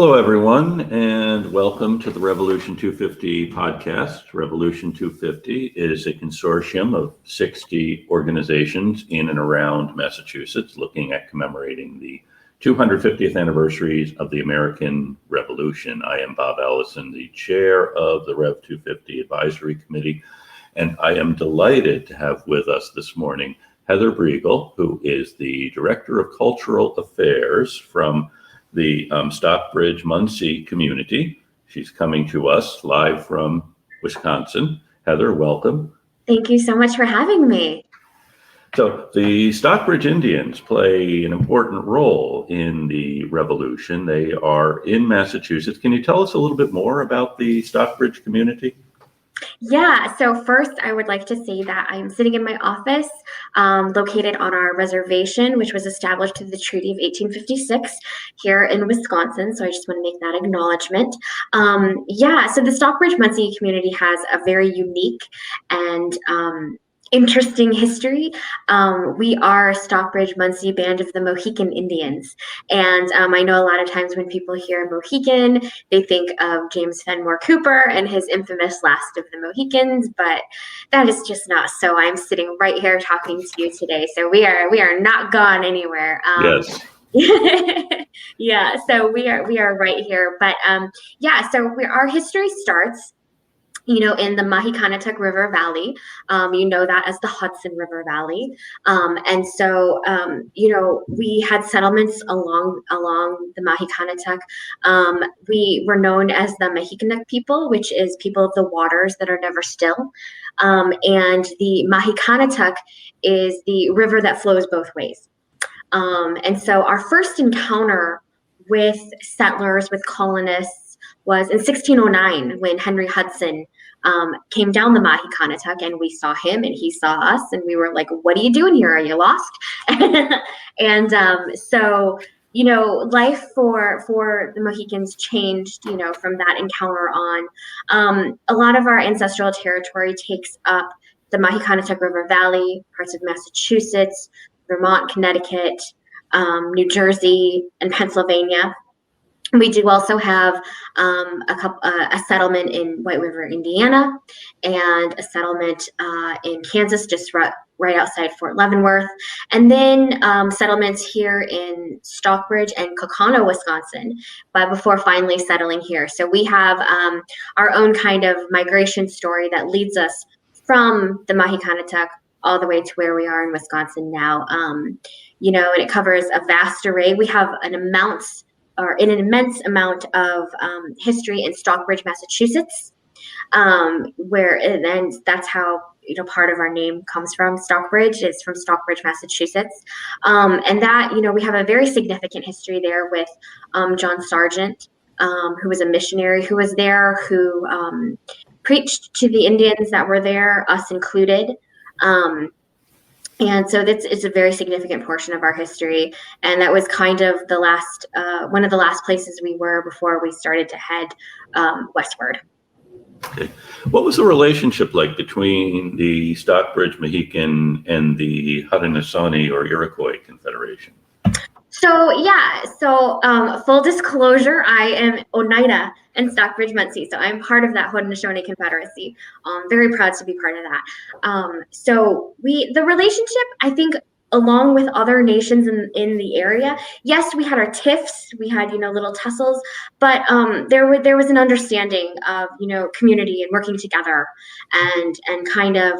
Hello, everyone, and welcome to the Revolution 250 podcast. Revolution 250 is a consortium of 60 organizations in and around Massachusetts looking at commemorating the 250th anniversaries of the American Revolution. I am Bob Allison, the chair of the Rev 250 Advisory Committee, and I am delighted to have with us this morning Heather Breugl, who is the Director of Cultural Affairs from the Stockbridge-Munsee Community. She's coming to us live from Wisconsin. Heather, welcome. Thank you so much for having me. So the Stockbridge Indians play an important role in the Revolution. They are in Massachusetts. Can you tell us a little bit more about the Stockbridge community? Yeah, so first I would like to say that I'm sitting in my office located on our reservation, which was established through the Treaty of 1856 here in Wisconsin. So I just want to make that acknowledgement. So the Stockbridge-Munsee community has a very unique and interesting history. We are Stockbridge-Munsee Band of the Mohican Indians. And I know a lot of times when people hear Mohican, they think of James Fenimore Cooper and his infamous Last of the Mohicans, but that is just not so. I'm sitting right here talking to you today. So we are not gone anywhere. Yes. Yeah, so we are right here. But our history starts in the Mohicanotuck River Valley. That as the Hudson River Valley. We had settlements along the Mohicanotuck. We were known as the Mohicanic people, which is people of the waters that are never still. And the Mohicanotuck is the river that flows both ways. And so our first encounter with settlers, with colonists, was in 1609 when Henry Hudson came down the Mohicanotuck, and we saw him and he saw us, and we were like, what are you doing here? Are you lost? Life for the Mohicans changed, from that encounter on. A lot of our ancestral territory takes up the Mohicanotuck River Valley, parts of Massachusetts, Vermont, Connecticut, New Jersey, and Pennsylvania. We do also have a settlement in White River, Indiana, and a settlement in Kansas, just right outside Fort Leavenworth, and then settlements here in Stockbridge and Kokano, Wisconsin, but before finally settling here. So we have our own kind of migration story that leads us from the Mohicanotuck all the way to where we are in Wisconsin now. And it covers a vast array. We have an immense amount of history in Stockbridge, Massachusetts, and that's how part of our name comes from. Stockbridge is from Stockbridge, Massachusetts, and that we have a very significant history there with John Sargent, who was a missionary who was there, who preached to the Indians that were there, us included. And so it's a very significant portion of our history. And that was kind of one of the last places we were before we started to head westward. Okay. What was the relationship like between the Stockbridge Mohican and the Haudenosawnee or Iroquois Confederation? So full disclosure, I am Oneida and Stockbridge-Munsee, so I'm part of that Haudenosawnee Confederacy. Very proud to be part of that. The relationship, I think, along with other nations in the area, yes, we had our tiffs, we had little tussles, but there was an understanding of community and working together and kind of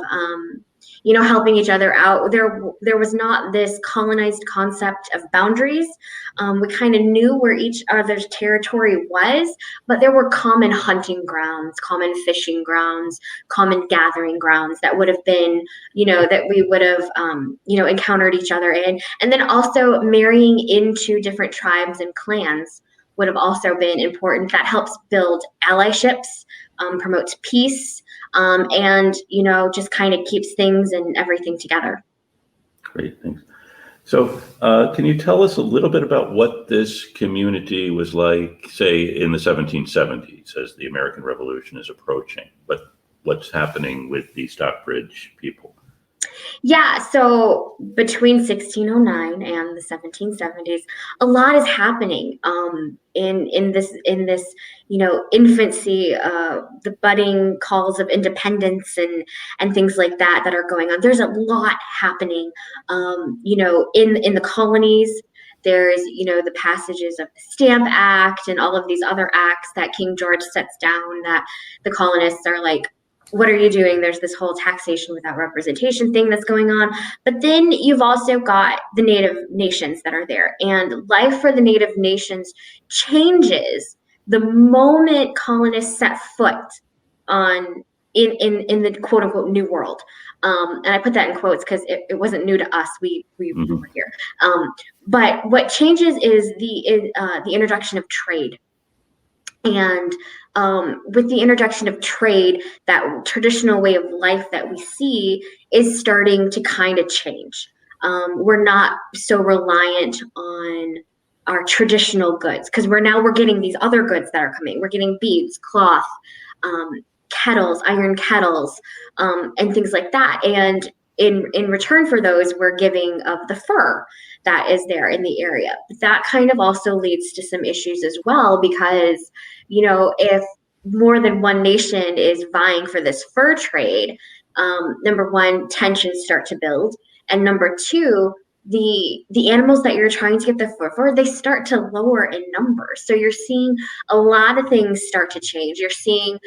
helping each other out. There was not this colonized concept of boundaries. We kind of knew where each other's territory was, but there were common hunting grounds, common fishing grounds, common gathering grounds that would have been, that we would have, encountered each other in. And then also marrying into different tribes and clans would have also been important. That helps build allyships, promotes peace, and just kind of keeps things and everything together. Great, thanks. So can you tell us a little bit about what this community was like, say, in the 1770s as the American Revolution is approaching? What's happening with the Stockbridge people? Yeah, so between 1609 and the 1770s, a lot is happening in this infancy, the budding calls of independence and things like that are going on. There's a lot happening, in the colonies. There's the passages of the Stamp Act and all of these other acts that King George sets down that the colonists are like, what are you doing? There's this whole taxation without representation thing that's going on. But then you've also got the Native nations that are there. And life for the Native nations changes the moment colonists set foot on in the quote unquote new world. And I put that in quotes because it wasn't new to us. We Mm-hmm. were here. But what changes is the introduction of trade. And with the introduction of trade, that traditional way of life that we see is starting to kind of change. We're not so reliant on our traditional goods because we're getting these other goods that are coming. We're getting beads, cloth, kettles, iron kettles, and things like that. And in return for those, we're giving of the fur that is there in the area. But that kind of also leads to some issues as well, because, if more than one nation is vying for this fur trade, number one, tensions start to build. And number two, the animals that you're trying to get the fur for, they start to lower in numbers. So you're seeing a lot of things start to change. You're seeing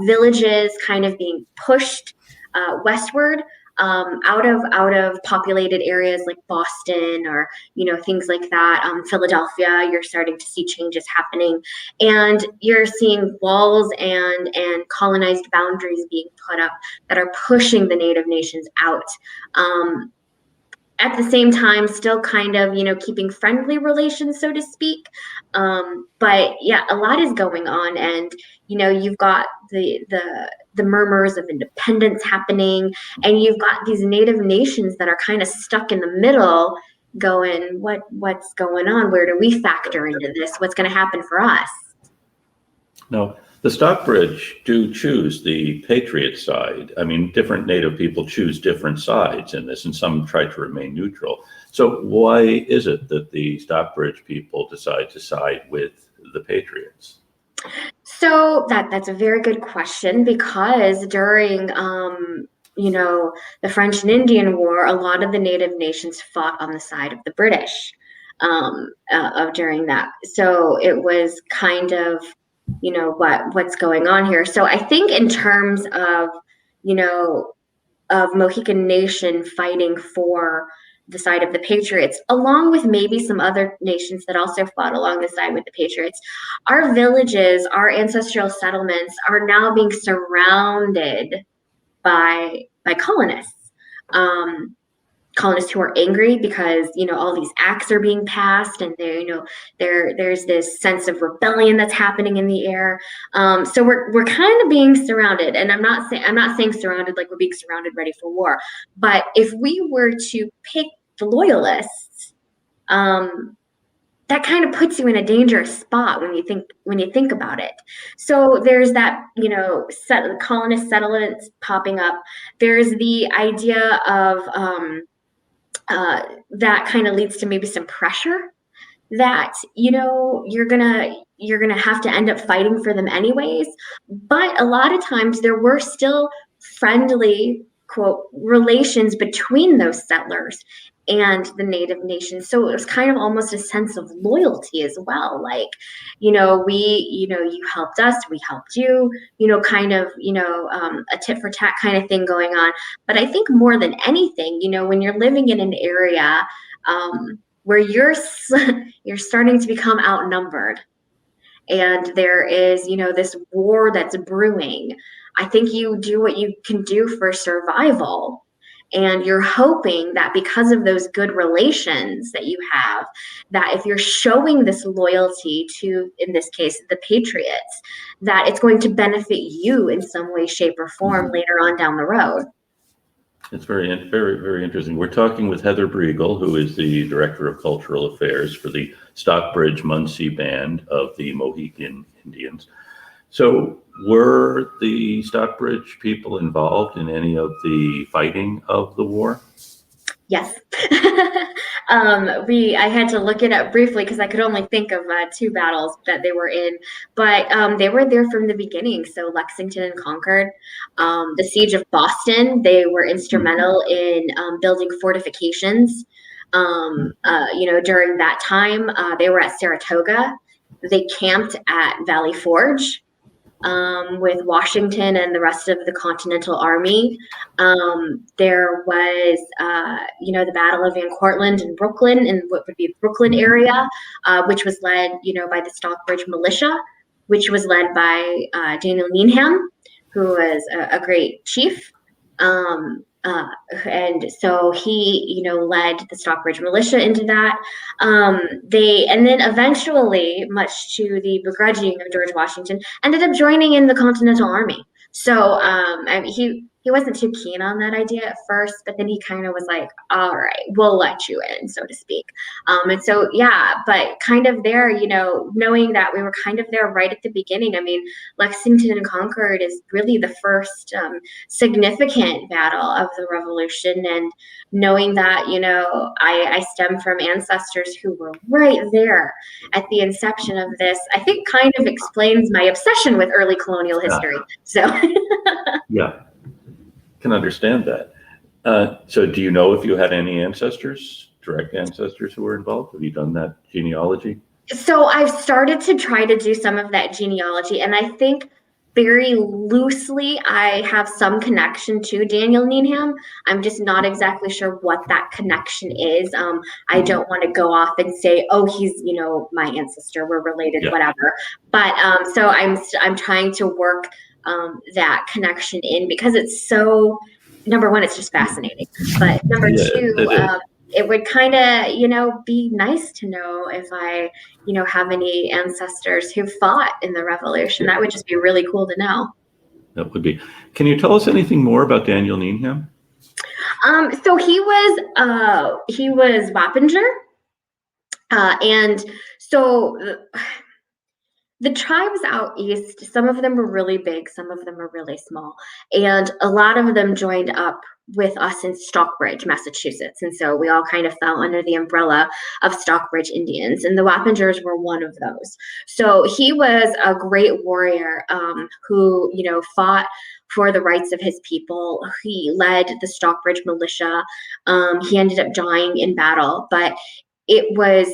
villages kind of being pushed westward, out of populated areas like Boston or things like that. Philadelphia, you're starting to see changes happening, and you're seeing walls and colonized boundaries being put up that are pushing the Native nations out. At the same time, still kind of keeping friendly relations, so to speak. But yeah, a lot is going on, and you've got the murmurs of independence happening, and you've got these Native nations that are kind of stuck in the middle, going, what's going on? Where do we factor into this? What's going to happen for us? Now, the Stockbridge do choose the patriot side. I mean, different Native people choose different sides in this, and some try to remain neutral. So why is it that the Stockbridge people decide to side with the patriots? So that's a very good question, because during the French and Indian War, a lot of the Native nations fought on the side of the British during that. So it was kind of what's going on here. So I think in terms of of Mohican Nation fighting for the side of the Patriots, along with maybe some other nations that also fought along the side with the Patriots, our villages, our ancestral settlements are now being surrounded by colonists. Colonists who are angry because all these acts are being passed, and there's this sense of rebellion that's happening in the air. So we're kind of being surrounded, and I'm not saying surrounded like we're being surrounded ready for war, but if we were to pick the loyalists, that kind of puts you in a dangerous spot when you think about it. So there's that colonist settlements popping up. There's the idea of that kind of leads to maybe some pressure that you're gonna have to end up fighting for them anyways. But a lot of times there were still friendly quote relations between those settlers and the Native nations. So it was kind of almost a sense of loyalty as well. Like, you helped us, we helped you, kind of, a tit for tat kind of thing going on. But I think more than anything, when you're living in an area where you're starting to become outnumbered, and there is, this war that's brewing, I think you do what you can do for survival. And you're hoping that because of those good relations that you have, that if you're showing this loyalty to, in this case, the Patriots, that it's going to benefit you in some way, shape, or form later on down the road. It's very, very, very interesting. We're talking with Heather Breugl, who is the Director of Cultural Affairs for the Stockbridge-Munsee Band of the Mohican Indians. So were the Stockbridge people involved in any of the fighting of the war? Yes. I had to look it up briefly because I could only think of two battles that they were in, but they were there from the beginning. So Lexington and Concord, the siege of Boston, they were instrumental in building fortifications. During that time, they were at Saratoga. They camped at Valley Forge with Washington and the rest of the Continental Army. There was, the Battle of Van Cortlandt in Brooklyn, in what would be the Brooklyn area, which was led, by the Stockbridge militia, which was led by Daniel Neenham, who was a great chief. And so he, led the Stockbridge militia into that. And then eventually, much to the begrudging of George Washington, ended up joining in the Continental Army. So he wasn't too keen on that idea at first, but then he kind of was like, all right, we'll let you in, so to speak. And so, yeah, but kind of there, knowing that we were kind of there right at the beginning. I mean, Lexington and Concord is really the first significant battle of the Revolution. And knowing that, I stem from ancestors who were right there at the inception of this, I think kind of explains my obsession with early colonial history. So, yeah. Can understand that. So do you know if you had any direct ancestors who were involved? Have you done that genealogy? So I've started to try to do some of that genealogy, and I think very loosely I have some connection to Daniel Neenham. I'm just not exactly sure what that connection is. I don't want to go off and say, oh, he's, my ancestor, we're related, whatever. But so I'm trying to work that connection in, because it's so, number one, it's just fascinating, but number two, it would kind of, be nice to know if I, have any ancestors who fought in the Revolution. That would just be really cool to know. That would be. Can you tell us anything more about Daniel Neenham? So he was Wappinger, and so the tribes out east, some of them were really big, some of them were really small, and a lot of them joined up with us in Stockbridge, Massachusetts. And so we all kind of fell under the umbrella of Stockbridge Indians, and the Wappingers were one of those. So he was a great warrior who, fought for the rights of his people. He led the Stockbridge militia. He ended up dying in battle, but it was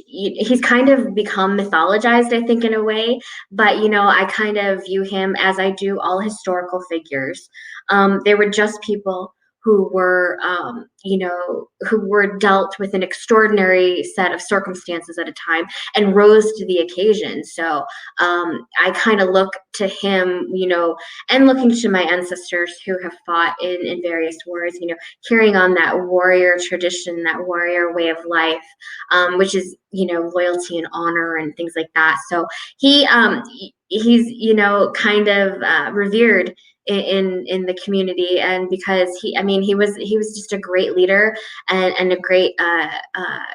he's kind of become mythologized, I think, in a way. But, I kind of view him as I do all historical figures. They were just people who were, who were dealt with an extraordinary set of circumstances at a time and rose to the occasion. So I kind of look to him, and looking to my ancestors who have fought in various wars, carrying on that warrior tradition, that warrior way of life, which is, loyalty and honor and things like that. So he's, kind of revered in the community, and because he was just a great leader and a great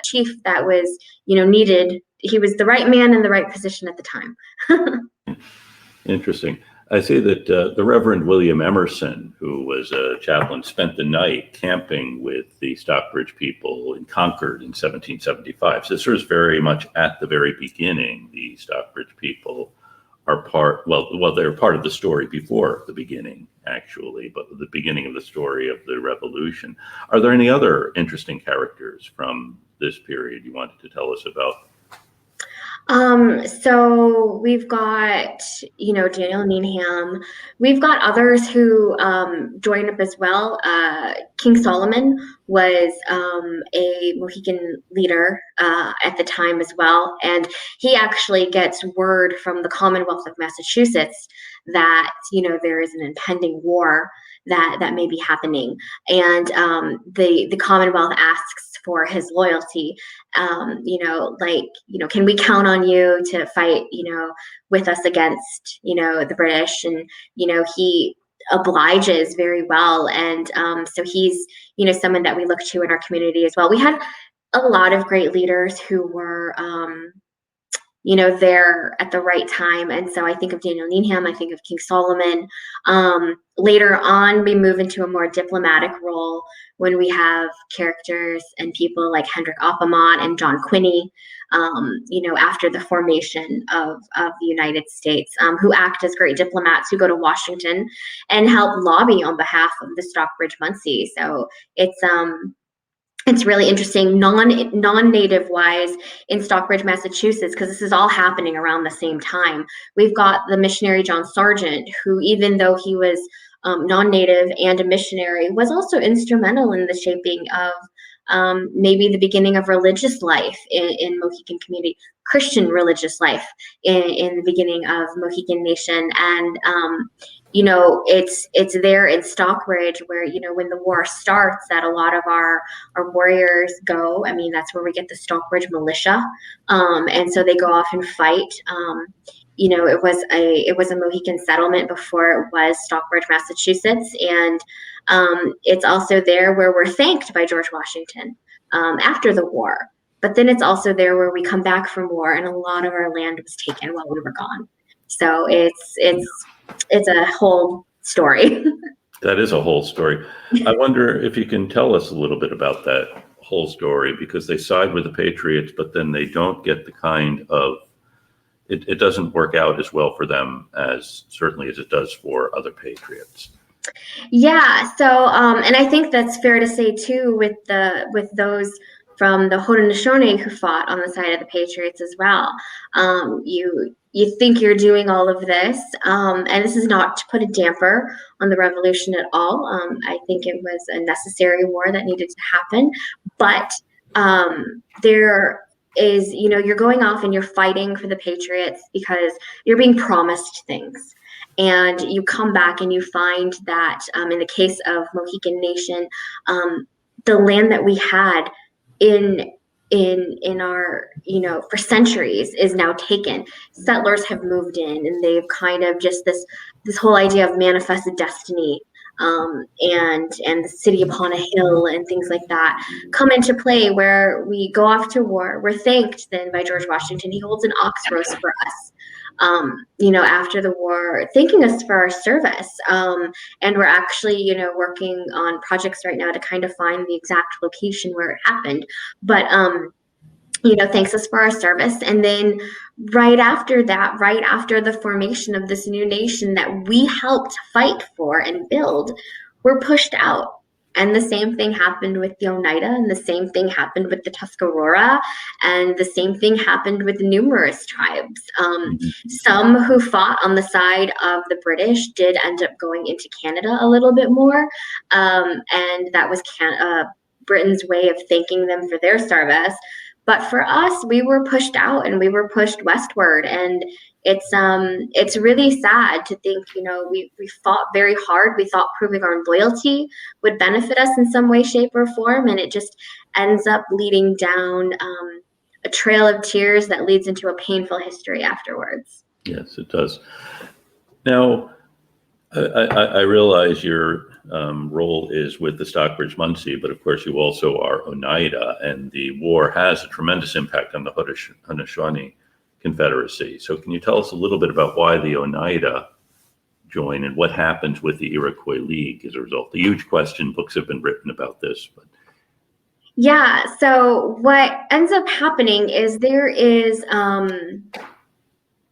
chief that was needed. He was the right man in the right position at the time. Interesting. I see that the Reverend William Emerson, who was a chaplain, spent the night camping with the Stockbridge people in Concord in 1775. So this was very much at the very beginning. The Stockbridge people are they're part of the story before the beginning, actually, but the beginning of the story of the Revolution. Are there any other interesting characters from this period you wanted to tell us about? So we've got, Daniel Neenham. We've got others who joined up as well. King Solomon was a Mohican leader at the time as well. And he actually gets word from the Commonwealth of Massachusetts that, there is an impending war that may be happening. And the Commonwealth asks for his loyalty. Can we count on you to fight, with us against, the British? And, he obliges very well. And so he's, someone that we look to in our community as well. We had a lot of great leaders who were, there at the right time. And so I think of Daniel Neenham, I think of King Solomon. Later on, we move into a more diplomatic role when we have characters and people like Hendrik Opperman and John Quinney, after the formation of the United States, who act as great diplomats who go to Washington and help lobby on behalf of the Stockbridge-Munsee. So it's really interesting, non-native wise in Stockbridge, Massachusetts, because this is all happening around the same time. We've got the missionary John Sargent, who, even though he was non-native and a missionary, was also instrumental in the shaping of maybe the beginning of religious life in Mohican community, Christian religious life in the beginning of Mohican Nation. And it's there in Stockbridge where, when the war starts, that a lot of our warriors go. I mean, that's where we get the Stockbridge militia. And so they go off and fight. It was a Mohican settlement before it was Stockbridge, Massachusetts. And it's also there where we're thanked by George Washington after the war. But then it's also there where we come back from war and a lot of our land was taken while we were gone. So it's a whole story. That is a whole story. I wonder if you can tell us a little bit about that whole story, because they side with the Patriots, but then they don't get the kind of, it doesn't work out as well for them as certainly as it does for other Patriots. Yeah. So, and I think that's fair to say too, with those from the Haudenosawnee who fought on the side of the Patriots as well. You think you're doing all of this, and this is not to put a damper on the revolution at all. I think it was a necessary war that needed to happen, but there is, you're going off and you're fighting for the Patriots because you're being promised things. And you come back and you find that in the case of Mohican Nation, the land that we had in our, for centuries is now taken. Settlers have moved in and they've kind of just this whole idea of manifested destiny and the city upon a hill and things like that come into play, where we go off to war. We're thanked then by George Washington. He holds an ox roast for us. After the war, thanking us for our service. And we're actually, working on projects right now to kind of find the exact location where it happened. But, thanks us for our service. And then right after that, right after the formation of this new nation that we helped fight for and build, we're pushed out. And the same thing happened with the Oneida, and the same thing happened with the Tuscarora, and the same thing happened with numerous tribes. Some who fought on the side of the British did end up going into Canada a little bit more, and that was Britain's way of thanking them for their service. But for us, we were pushed out and we were pushed westward, and it's really sad to think, we fought very hard. We thought proving our loyalty would benefit us in some way, shape, or form, and it just ends up leading down a trail of tears that leads into a painful history afterwards. Yes, it does. Now, I realize your role is with the Stockbridge-Munsee, but of course you also are Oneida, and the war has a tremendous impact on the Haudenosawnee Confederacy. So can you tell us a little bit about why the Oneida join and what happens with the Iroquois League as a result? The huge question, books have been written about this. But yeah, so what ends up happening is there is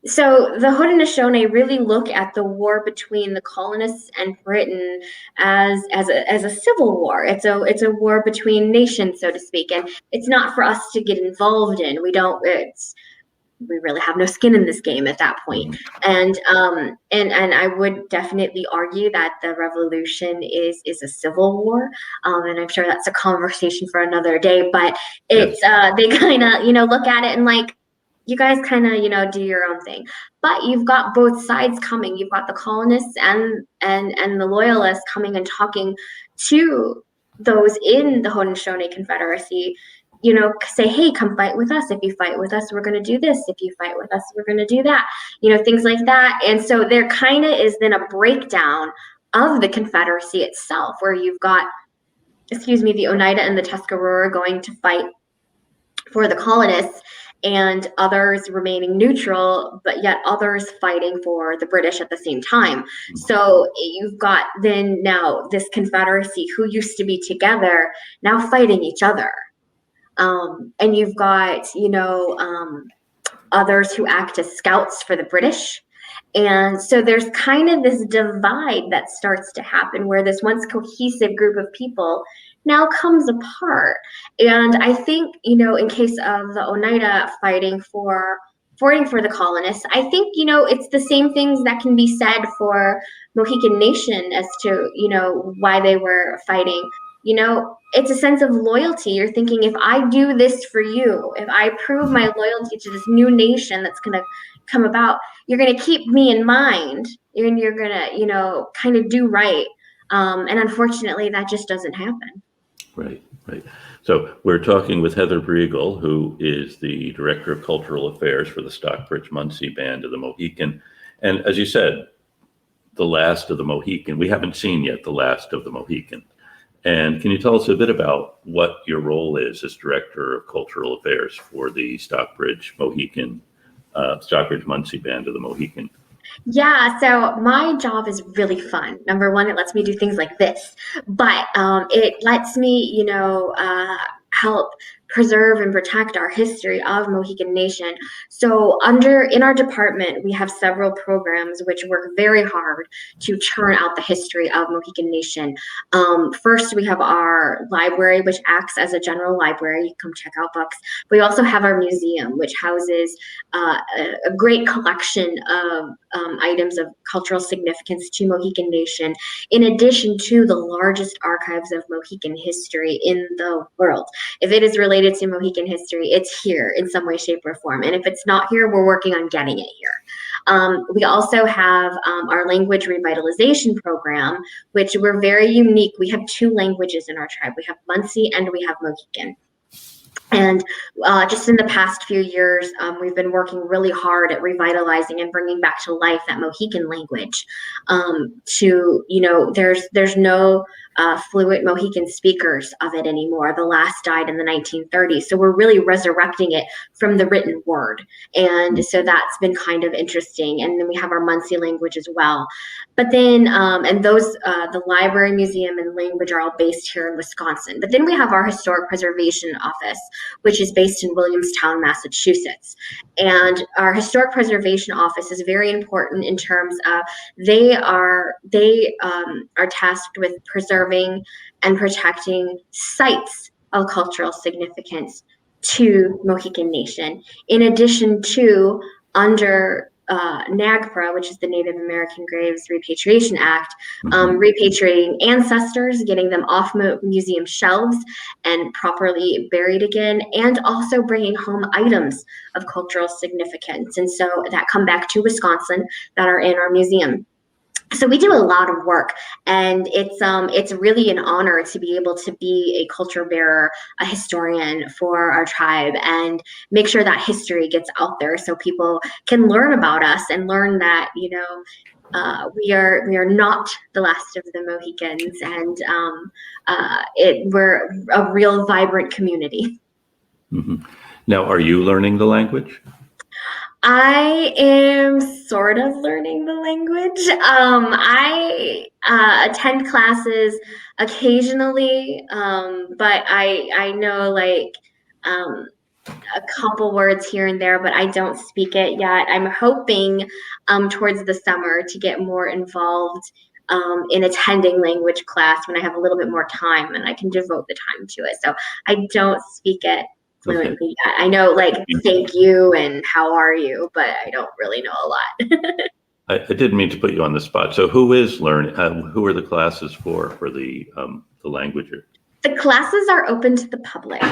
so the Haudenosawnee really look at the war between the colonists and Britain as a civil war. It's a war between nations, so to speak, and it's not for us to get involved in. We really have no skin in this game at that point. And I would definitely argue that the revolution is a civil war, and I'm sure that's a conversation for another day. But it's they kind of look at it and like, you guys kind of, do your own thing. But you've got both sides coming. You've got the colonists and the loyalists coming and talking to those in the Haudenosaunee Confederacy, say, hey, come fight with us. If you fight with us, we're going to do this. If you fight with us, we're going to do that. Things like that. And so there kind of is then a breakdown of the Confederacy itself, where you've got, the Oneida and the Tuscarora going to fight for the colonists. and others remaining neutral, but yet others fighting for the British at the same time. So you've got then now this confederacy who used to be together now fighting each other. And you've got, others who act as scouts for the British. And so there's kind of this divide that starts to happen where this once cohesive group of people now comes apart. And I think, in case of the Oneida fighting for the colonists, I think, it's the same things that can be said for Mohican Nation as to, why they were fighting. It's a sense of loyalty. You're thinking, if I do this for you, if I prove my loyalty to this new nation that's going to come about, you're going to keep me in mind, and you're going to, kind of do right. And unfortunately, that just doesn't happen. Right. So we're talking with Heather Breugl, who is the Director of Cultural Affairs for the Stockbridge-Munsee Band of the Mohican. And as you said, the last of the Mohican. We haven't seen yet the last of the Mohican. And can you tell us a bit about what your role is as Director of Cultural Affairs for the Stockbridge-Munsee Band of the Mohican? Yeah, so my job is really fun. Number one, it lets me do things like this, but it lets me, help preserve and protect our history of Mohican Nation. So in our department, we have several programs which work very hard to churn out the history of Mohican Nation. First, we have our library, which acts as a general library. You can come check out books. We also have our museum, which houses a great collection of items of cultural significance to Mohican Nation, in addition to the largest archives of Mohican history in the world. If it is related to Mohican history, it's here in some way, shape, or form. And if it's not here, we're working on getting it here. We also have our language revitalization program, which we're very unique. We have two languages in our tribe. We have Munsee and we have Mohican. And just in the past few years, we've been working really hard at revitalizing and bringing back to life that Mohican language. There's no fluent Mohican speakers of it anymore. The last died in the 1930s. So we're really resurrecting it from the written word. And so that's been kind of interesting. And then we have our Munsee language as well. But then, the library, museum, and language are all based here in Wisconsin. But then we have our historic preservation office, which is based in Williamstown, Massachusetts. And our historic preservation office is very important in terms of they are tasked with preserving and protecting sites of cultural significance to Mohican Nation, in addition to under NAGPRA, which is the Native American Graves Repatriation Act, repatriating ancestors, getting them off museum shelves and properly buried again, and also bringing home items of cultural significance. And so that come back to Wisconsin that are in our museum. So we do a lot of work, and it's really an honor to be able to be a culture bearer, a historian for our tribe, and make sure that history gets out there so people can learn about us and learn that we are not the last of the Mohicans, and we're a real vibrant community. Mm-hmm. Now, are you learning the language? I am sort of learning the language. I attend classes occasionally, but I know a couple words here and there, but I don't speak it yet. I'm hoping towards the summer to get more involved in attending language class when I have a little bit more time and I can devote the time to it. So I don't speak it fluently yet. I know thank you and how are you, but I don't really know a lot. I didn't mean to put you on the spot. So who is learning? Who are the classes for the language? The classes are open to the public.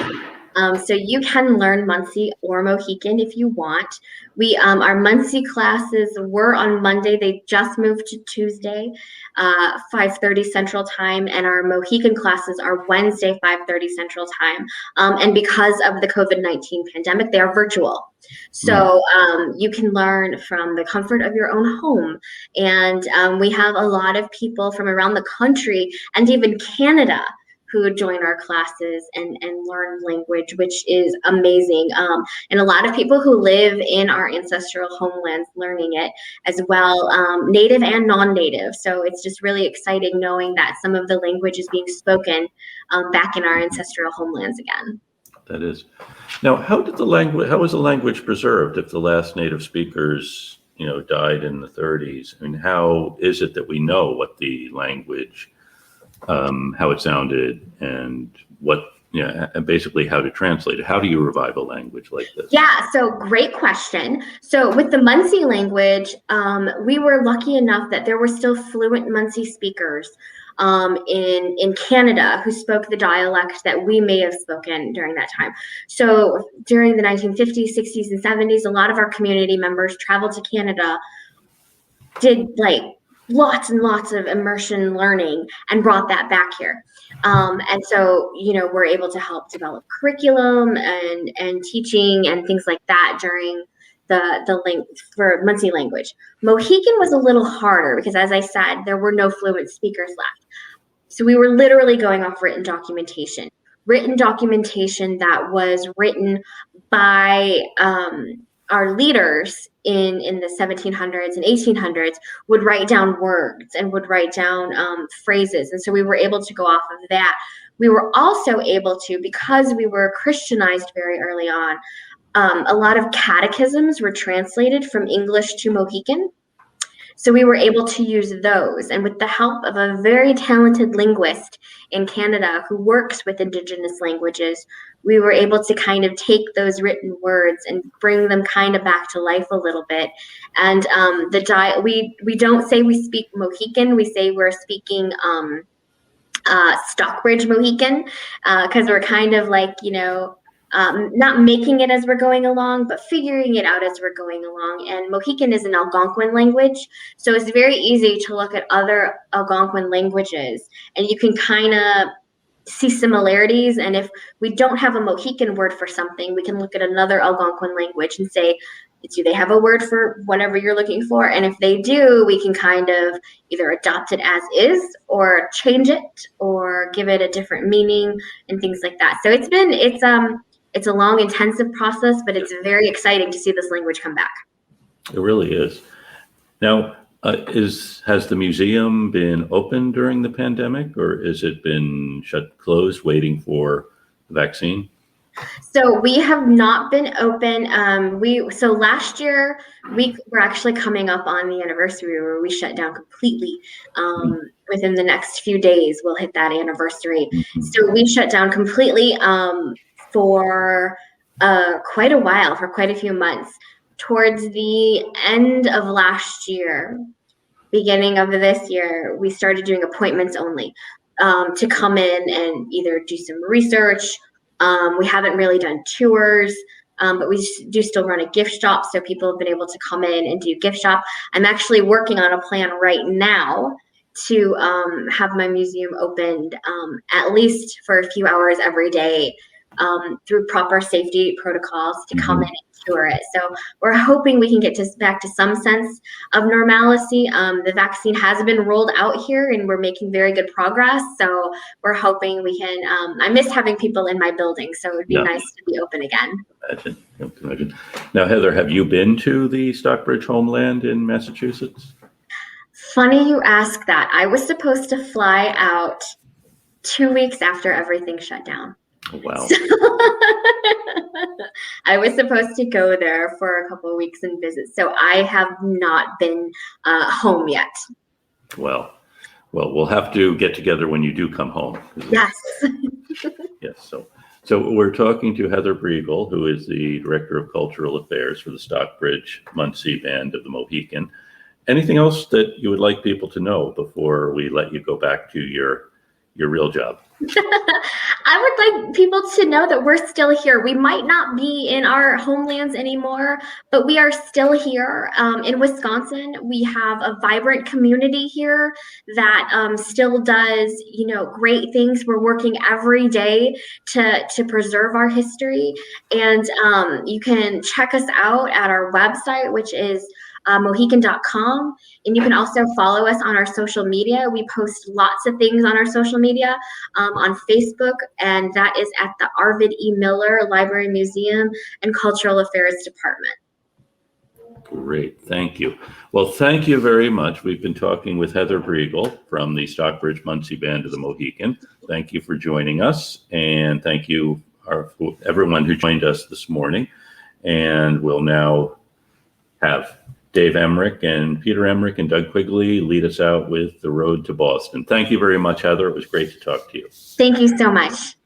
So you can learn Munsee or Mohican if you want. Our Munsee classes were on Monday. They just moved to Tuesday, 5:30 Central Time, and our Mohican classes are Wednesday, 5:30 Central Time. And because of the COVID-19 pandemic, they are virtual. So you can learn from the comfort of your own home. And we have a lot of people from around the country and even Canada who join our classes and learn language, which is amazing. And a lot of people who live in our ancestral homelands learning it as well, native and non-native. So it's just really exciting knowing that some of the language is being spoken back in our ancestral homelands again. That is. Now, how was the language preserved if the last native speakers, died in the 30s? I mean, how is it that we know what the language, how it sounded, and and basically how to translate it? How do you revive a language like this? Yeah, so great question. So with the Munsee language, we were lucky enough that there were still fluent Munsee speakers in Canada who spoke the dialect that we may have spoken during that time. So during the 1950s, 60s, and 70s, a lot of our community members traveled to Canada, did like lots and lots of immersion learning, and brought that back here. And so, we're able to help develop curriculum and teaching and things like that during the for Munsee language. Mohican was a little harder because, as I said, there were no fluent speakers left. So we were literally going off written documentation that was written by our leaders in the 1700s and 1800s would write down words and would write down phrases. And so we were able to go off of that. We were also able to, because we were Christianized very early on, a lot of catechisms were translated from English to Mohican. So we were able to use those. And with the help of a very talented linguist in Canada who works with indigenous languages, we were able to kind of take those written words and bring them kind of back to life a little bit. And we don't say we speak Mohican, we say we're speaking Stockbridge-Mohican, because we're kind of like, not making it as we're going along, but figuring it out as we're going along. And Mohican is an Algonquin language, so it's very easy to look at other Algonquin languages, and you can kind of see similarities. And if we don't have a Mohican word for something, we can look at another Algonquin language and say, do they have a word for whatever you're looking for? And if they do, we can kind of either adopt it as is or change it or give it a different meaning and things like that. So it's a long, intensive process, but it's very exciting to see this language come back. It really is. Now, has the museum been open during the pandemic, or has it been closed, waiting for the vaccine? So we have not been open. So last year we're actually coming up on the anniversary where we shut down completely. Within the next few days, we'll hit that anniversary. Mm-hmm. So we shut down completely for quite a while, for quite a few months. Towards the end of last year, beginning of this year, we started doing appointments only to come in and either do some research. We haven't really done tours, but we do still run a gift shop, so people have been able to come in and do gift shop. I'm actually working on a plan right now to have my museum opened at least for a few hours every day through proper safety protocols to come in and tour it. So we're hoping we can get back to some sense of normalcy. The vaccine has been rolled out here and we're making very good progress. So we're hoping we can, I miss having people in my building, so it would be nice to be open again. Imagine. Now, Heather, have you been to the Stockbridge homeland in Massachusetts? Funny you ask that. I was supposed to fly out 2 weeks after everything shut down. Oh, wow. So I was supposed to go there for a couple of weeks and visit. So I have not been home yet. Well, we'll have to get together when you do come home. Yes. Yes. So we're talking to Heather Breugl, who is the Director of Cultural Affairs for the Stockbridge-Munsee Band of the Mohican. Anything else that you would like people to know before we let you go back to your real job? I would like people to know that we're still here. We might not be in our homelands anymore, but we are still here. In Wisconsin, we have a vibrant community here that still does, great things. We're working every day to preserve our history. And you can check us out at our website, which is Mohican.com. And you can also follow us on our social media. We post lots of things on our social media on Facebook, and that is at the Arvid E. Miller Library Museum and Cultural Affairs Department. Great, thank you. Well, thank you very much. We've been talking with Heather Breugl from the Stockbridge-Munsee Band of the Mohican. Thank you for joining us, and thank you everyone who joined us this morning. And we'll now have Dave Emmerich and Peter Emmerich and Doug Quigley lead us out with The Road to Boston. Thank you very much, Heather. It was great to talk to you. Thank you so much.